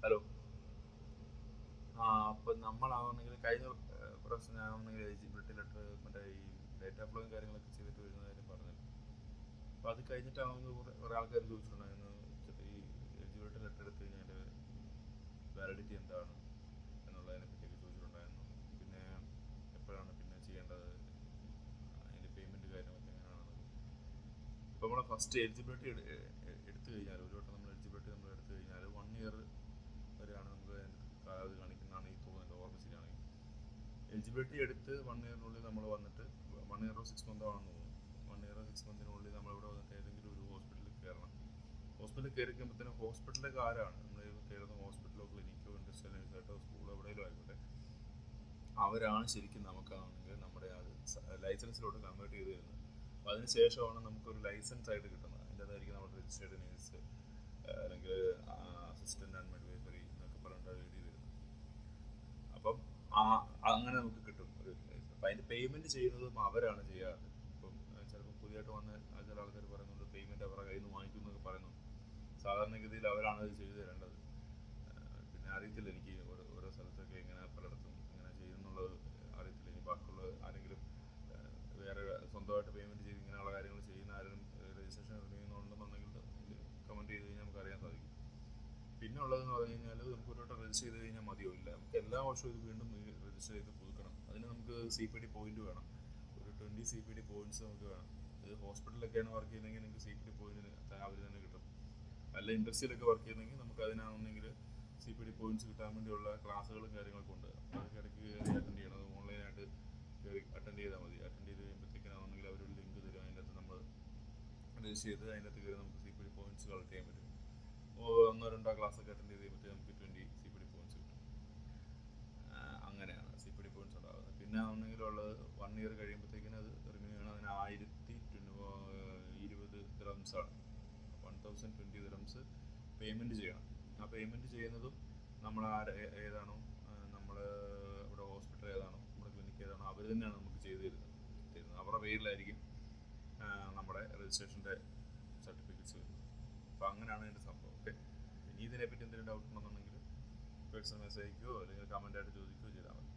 Hello. അപ്പം നമ്മളാവുന്നെങ്കിൽ കഴിഞ്ഞ പ്രാവശ്യം ഞാനാവുന്നെങ്കിൽ എലിജിബിലിറ്റി ലെറ്റർ മറ്റേ ഈ ഡേറ്റാ ഫ്ലോയും കാര്യങ്ങളൊക്കെ ചെയ്തിട്ട് വരുന്ന കാര്യം പറഞ്ഞല്ലോ. അപ്പോൾ അത് കഴിഞ്ഞിട്ടാവുന്ന കുറേ ആൾക്കാർ ചോദിച്ചിട്ടുണ്ടായിരുന്നു, ഈ എലിജിബിലിറ്റി ലെറ്റർ എടുത്ത് കഴിഞ്ഞാൽ അതിൻ്റെ വാലിഡിറ്റി എന്താണ് എന്നുള്ളതിനെ പറ്റിയൊക്കെ ചോദിച്ചിട്ടുണ്ടായിരുന്നു. പിന്നെ എപ്പോഴാണ് പിന്നെ ചെയ്യേണ്ടത്, അതിൻ്റെ പേയ്മെൻറ്റ് കാര്യങ്ങളൊക്കെ എങ്ങനെയാണെന്നൊക്കെ. ഇപ്പോൾ നമ്മളെ ഫസ്റ്റ് എലിജിബിലിറ്റി എടുത്തു കഴിഞ്ഞാൽ, ഒരു വട്ടം നമ്മൾ എലിജിബിലിറ്റി നമ്മൾ എടുത്തു കഴിഞ്ഞാൽ 1 ഇയർ വരെയാണ് നമുക്ക് അതിൻ്റെ കാലാവധി കാണിക്കുന്നതാണ് ഈ തോന്നുന്നത്, ഓർമ്മ ശരിയാണെങ്കിൽ. എലിജിബിലിറ്റി എടുത്ത് 1 ഇയറിനുള്ളിൽ നമ്മൾ വന്നിട്ട് 1 ഇയറോ 6 മന്തോ ആണെന്ന് തോന്നുന്നു. 1 ഇയറോ 6 മന്തിനുള്ളിൽ നമ്മളിവിടെ വന്നിട്ട് ഏതെങ്കിലും ഒരു ഹോസ്പിറ്റലിൽ കയറണം. ഹോസ്പിറ്റലിൽ കയറി കഴിയുമ്പോഴത്തേനും ഹോസ്പിറ്റലിലൊക്കെ ആരാണ് നമ്മൾ കയറുന്ന, ഹോസ്പിറ്റലോ ക്ലിനിക്കോ ഇൻഡസ്ട്രിയൽ നഴ്സായിട്ടോ സ്കൂളോ എവിടെയെങ്കിലും ആയിക്കോട്ടെ, അവരാണ് ശരിക്കും നമുക്കാണെങ്കിൽ നമ്മുടെ അത് ലൈസൻസിലോട്ട് കൺവേർട്ട് ചെയ്ത് തരുന്നത്. അപ്പോൾ അതിന് ശേഷമാണ് നമുക്കൊരു ലൈസൻസ് ആയിട്ട് കിട്ടുന്നത്. അതിൻ്റെ അതായിരിക്കും നമ്മുടെ രജിസ്റ്റേർഡ് നേഴ്സ് അല്ലെങ്കിൽ അസിസ്റ്റൻ്റ് ആൻഡ് മിഡ്വൈഫറി എന്നൊക്കെ പറഞ്ഞിട്ട് എഴുതി വരുന്നത്. അപ്പം അങ്ങനെ നമുക്ക് കിട്ടും ഒരു ലൈസൻസ്. അപ്പം അതിൻ്റെ പേയ്മെൻറ്റ് ചെയ്യുന്നതും അവരാണ് ചെയ്യാറ്. ഇപ്പം ചിലപ്പോൾ പുതിയതായിട്ട് വന്ന ചില ആൾക്കാർ പറയുന്നുണ്ട് പേയ്മെൻറ്റ് അവരുടെ കയ്യിൽ നിന്ന് വാങ്ങിക്കും എന്നൊക്കെ പറയുന്നുണ്ട്. സാധാരണഗതിയിൽ അവരാണ് അത് ചെയ്തു തരേണ്ടത്. പിന്നെ അറിയത്തില്ല എനിക്ക് ഓരോ സ്ഥലത്തൊക്കെ എങ്ങനെ പലയിടത്തും ഇങ്ങനെ ചെയ്യുന്നുള്ളത് അറിയത്തില്ല. ഇനി ബാക്കിയുള്ള ആരെങ്കിലും വേറെ സ്വന്തമായിട്ട് പേയ്മെൻറ്റ് ചെയ്ത് ഇങ്ങനെയുള്ള കാര്യങ്ങൾ ചെയ്യുന്ന ആരും രജിസ്ട്രേഷൻ റിന്യൂന്നുണ്ടെന്നുണ്ടെങ്കിൽ കമൻറ്റ് ചെയ്ത് കഴിഞ്ഞാൽ നമുക്ക് അറിയാൻ സാധിക്കും. പിന്നെ ഉള്ളതെന്ന് പറഞ്ഞു കഴിഞ്ഞാൽ നമുക്ക് ഒരു വട്ടം രജിസ്റ്റർ ചെയ്ത് കഴിഞ്ഞാൽ മതിയാവില്ല, നമുക്ക് എല്ലാ വർഷവും ഇത് വീണ്ടും രജിസ്റ്റർ ചെയ്ത് പുതുക്കണം. അതിന് നമുക്ക് CPD പോയിന്റ് വേണം. ഒരു 20 CPD പോയിന്റ്സ് നമുക്ക് വേണം. ഇത് ഹോസ്പിറ്റലിലൊക്കെയാണ് വർക്ക് ചെയ്യുന്നതെങ്കിൽ നിങ്ങൾക്ക് CPD പോയിന്റിന് അവർ തന്നെ കിട്ടും. അല്ല ഇൻഡസ്ട്രിയിലൊക്കെ വർക്ക് ചെയ്യുന്നെങ്കിൽ നമുക്ക് അതിനാണെങ്കിൽ CPD പോയിന്റ്സ് കിട്ടാൻ വേണ്ടിയുള്ള ക്ലാസ്സുകളും കാര്യങ്ങളൊക്കെ ഉണ്ട്. അതൊക്കെ ഇടയ്ക്ക് കയറി അറ്റൻഡ് ചെയ്യണം. അത് ഓൺലൈനായിട്ട് കയറി അറ്റൻഡ് ചെയ്താൽ മതി. അറ്റൻഡ് ചെയ്ത് കഴിയുമ്പോഴത്തേക്കാണെന്നുണ്ടെങ്കിൽ അവരൊരു ലിങ്ക് തരും. അതിൻ്റെ അകത്ത് നമ്മൾ രജിസ്റ്റർ ചെയ്ത് അതിൻ്റെ അകത്ത് കയറി നമുക്ക് CPD പോയിന്റ്സ് കളക്ട് ചെയ്യാൻ പറ്റും. 1-2 ക്ലാസ്സൊക്കെ അറ്റൻഡ് ചെയ്ത് കഴിയുമ്പോഴത്തേക്ക് നമുക്ക് 20 CPD പോയിന്റ്സ് കിട്ടും. അങ്ങനെയാണ് CPD പോയിന്റ്സ് ഉണ്ടാകുന്നത്. പിന്നെ ആണെങ്കിലുള്ളത് 1 ഇയർ കഴിയുമ്പോഴത്തേക്കിന് അത് റിന്യൂ ചെയ്യണം. അതിന് 1020 ദിറംസാണ്, 1020 ദിറംസ് പേയ്മെൻറ്റ് ചെയ്യണം. ആ പേയ്മെൻറ്റ് ചെയ്യുന്നതും നമ്മൾ ഏതാണോ നമ്മൾ ഇവിടെ ഹോസ്പിറ്റൽ ഏതാണോ നമ്മുടെ ക്ലിനിക്ക് ഏതാണോ അവർ തന്നെയാണ് നമുക്ക് ചെയ്ത് തരുന്നത്. അവരുടെ പേരിലായിരിക്കും നമ്മുടെ രജിസ്ട്രേഷൻ്റെ സർട്ടിഫിക്കറ്റ്സ് വരുന്നത്. അപ്പോൾ അങ്ങനെയാണ് അതിൻ്റെ സംഭവം. ഓക്കെ. ഇനി ഇതിനെപ്പറ്റി എന്തെങ്കിലും ഡൗട്ട് ഉണ്ടെന്നുണ്ടെങ്കിൽ പേഴ്സണൽ മെസ്സേജ് അയക്കുകയോ അല്ലെങ്കിൽ കമൻ്റായിട്ട് ചോദിക്കുകയോ ചെയ്താൽ മതി.